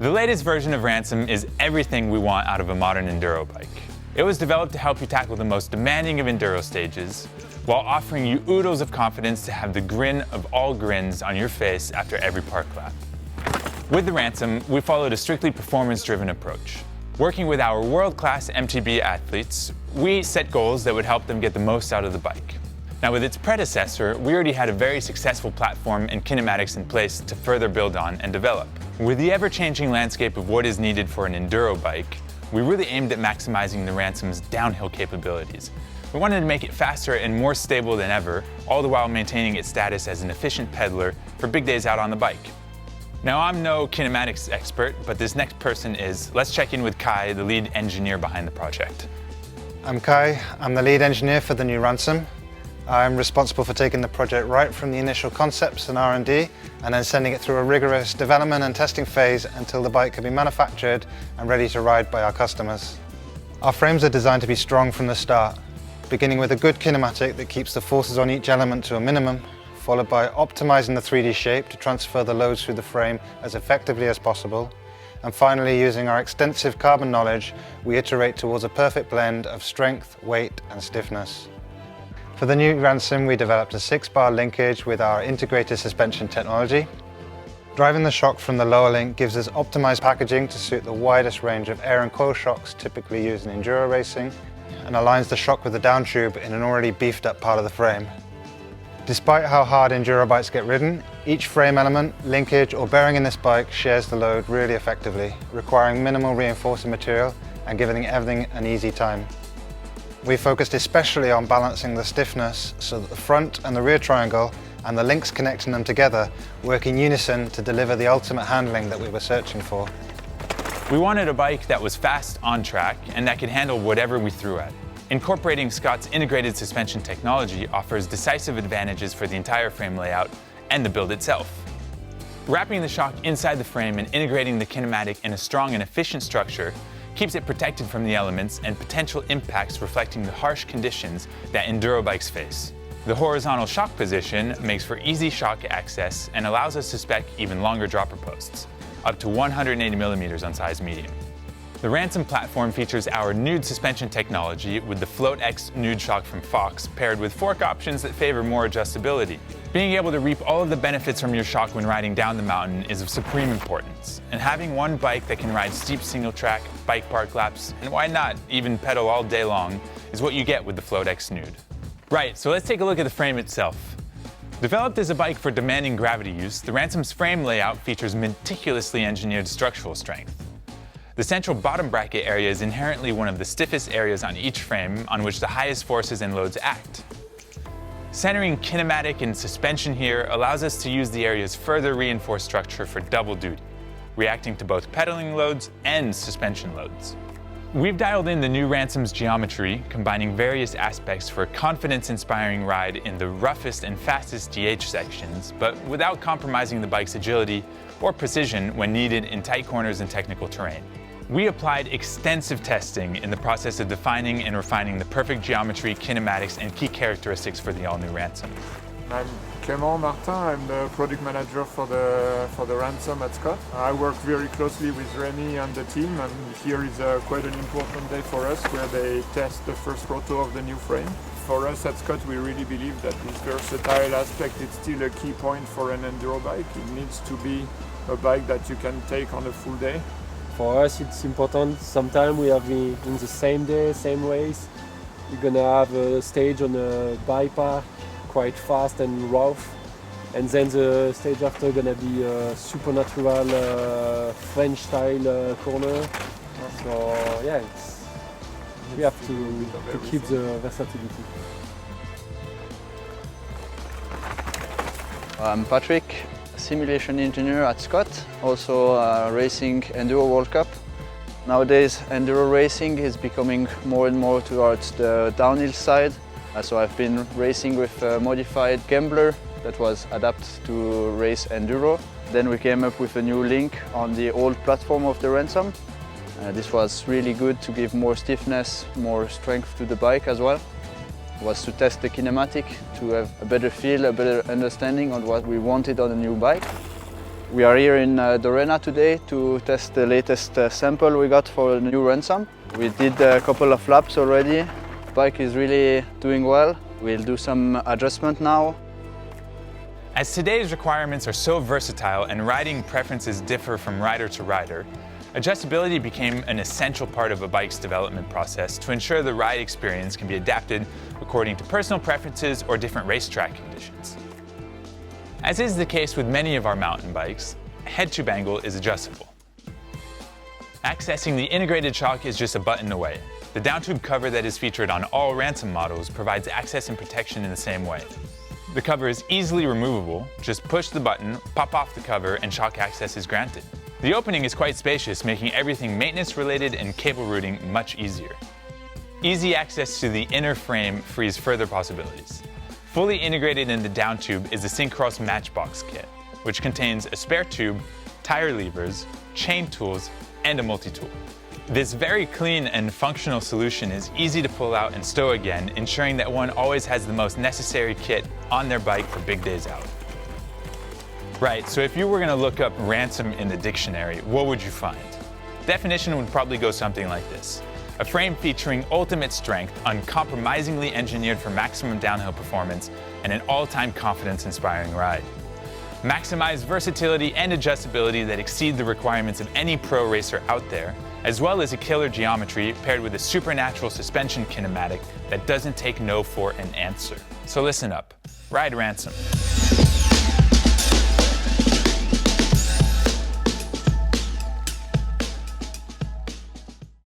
The latest version of Ransom is everything we want out of a modern enduro bike. It was developed to help you tackle the most demanding of enduro stages, while offering you oodles of confidence to have the grin of all grins on your face after every park lap. With the Ransom, we followed a strictly performance-driven approach. Working with our world-class MTB athletes, we set goals that would help them get the most out of the bike. Now with its predecessor, we already had a very successful platform and kinematics in place to further build on and develop. With the ever-changing landscape of what is needed for an enduro bike, we really aimed at maximizing the Ransom's downhill capabilities. We wanted to make it faster and more stable than ever, all the while maintaining its status as an efficient pedaler for big days out on the bike. Now I'm no kinematics expert, but this next person is. Let's check in with Kai, the lead engineer behind the project. I'm Kai, I'm the lead engineer for the new Ransom. I'm responsible for taking the project right from the initial concepts and R&D and then sending it through a rigorous development and testing phase until the bike can be manufactured and ready to ride by our customers. Our frames are designed to be strong from the start, beginning with a good kinematic that keeps the forces on each element to a minimum, followed by optimizing the 3D shape to transfer the loads through the frame as effectively as possible, and finally using our extensive carbon knowledge, we iterate towards a perfect blend of strength, weight and stiffness. For the new Ransom, we developed a 6-bar linkage with our integrated suspension technology. Driving the shock from the lower link gives us optimized packaging to suit the widest range of air and coil shocks typically used in enduro racing, and aligns the shock with the down tube in an already beefed up part of the frame. Despite how hard enduro bikes get ridden, each frame element, linkage or bearing in this bike shares the load really effectively, requiring minimal reinforcing material and giving everything an easy time. We focused especially on balancing the stiffness so that the front and the rear triangle and the links connecting them together work in unison to deliver the ultimate handling that we were searching for. We wanted a bike that was fast on track and that could handle whatever we threw at it. Incorporating Scott's integrated suspension technology offers decisive advantages for the entire frame layout and the build itself. Wrapping the shock inside the frame and integrating the kinematic in a strong and efficient structure keeps it protected from the elements and potential impacts reflecting the harsh conditions that enduro bikes face. The horizontal shock position makes for easy shock access and allows us to spec even longer dropper posts, up to 180 millimeters on size medium. The Ransom platform features our nude suspension technology with the Float X nude shock from Fox paired with fork options that favor more adjustability. Being able to reap all of the benefits from your shock when riding down the mountain is of supreme importance, and having one bike that can ride steep single track, bike park laps, and why not even pedal all day long, is what you get with the Float X nude. Right, so let's take a look at the frame itself. Developed as a bike for demanding gravity use, the Ransom's frame layout features meticulously engineered structural strength. The central bottom bracket area is inherently one of the stiffest areas on each frame on which the highest forces and loads act. Centering kinematic and suspension here allows us to use the area's further reinforced structure for double duty, reacting to both pedaling loads and suspension loads. We've dialed in the new Ransom's geometry, combining various aspects for a confidence-inspiring ride in the roughest and fastest GH sections, but without compromising the bike's agility or precision when needed in tight corners and technical terrain. We applied extensive testing in the process of defining and refining the perfect geometry, kinematics, and key characteristics for the all-new Ransom. I'm Clément Martin, I'm the product manager for the Ransom at Scott. I work very closely with Remy and the team, and here is quite an important day for us where they test the first proto of the new frame. For us at Scott, we really believe that this versatile aspect is still a key point for an enduro bike. It needs to be a bike that you can take on a full day. For us, it's important. Sometimes we have in the same day, same race. We're gonna have a stage on a bike park, quite fast and rough, and then the stage after gonna be a supernatural French style corner. So yeah, we have to keep the versatility. I'm Patrick, simulation engineer at Scott, also racing Enduro World Cup. Nowadays Enduro racing is becoming more and more towards the downhill side. So I've been racing with a modified Gambler that was adapted to race Enduro. Then we came up with a new link on the old platform of the Ransom. This was really good to give more stiffness, more strength to the bike as well. It was to test the kinematic, to have a better feel, a better understanding on what we wanted on a new bike. We are here in the arena today to test the latest sample we got for the new Ransom. We did a couple of laps already. The bike is really doing well. We'll do some adjustment now. As today's requirements are so versatile and riding preferences differ from rider to rider, adjustability became an essential part of a bike's development process to ensure the ride experience can be adapted according to personal preferences or different racetrack conditions. As is the case with many of our mountain bikes, head tube angle is adjustable. Accessing the integrated shock is just a button away. The down tube cover that is featured on all Ransom models provides access and protection in the same way. The cover is easily removable. Just push the button, pop off the cover, and shock access is granted. The opening is quite spacious, making everything maintenance related and cable routing much easier. Easy access to the inner frame frees further possibilities. Fully integrated in the down tube is the Syncross Matchbox kit, which contains a spare tube, tire levers, chain tools, and a multi-tool. This very clean and functional solution is easy to pull out and stow again, ensuring that one always has the most necessary kit on their bike for big days out. Right, so if you were going to look up Ransom in the dictionary, what would you find? Definition would probably go something like this. A frame featuring ultimate strength, uncompromisingly engineered for maximum downhill performance, and an all-time confidence-inspiring ride. Maximize versatility and adjustability that exceed the requirements of any pro racer out there, as well as a killer geometry paired with a supernatural suspension kinematic that doesn't take no for an answer. So listen up, ride Ransom.